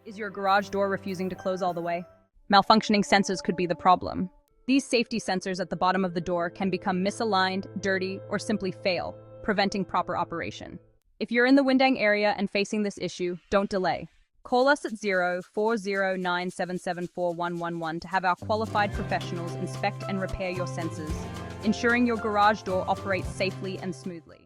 Is your garage door refusing to close all the way? Malfunctioning sensors could be the problem. These safety sensors at the bottom of the door can become misaligned, dirty, or simply fail, preventing proper operation. If you're in the Windang area and facing this issue, don't delay. Call us at 0409774111 to have our qualified professionals inspect and repair your sensors, ensuring your garage door operates safely and smoothly.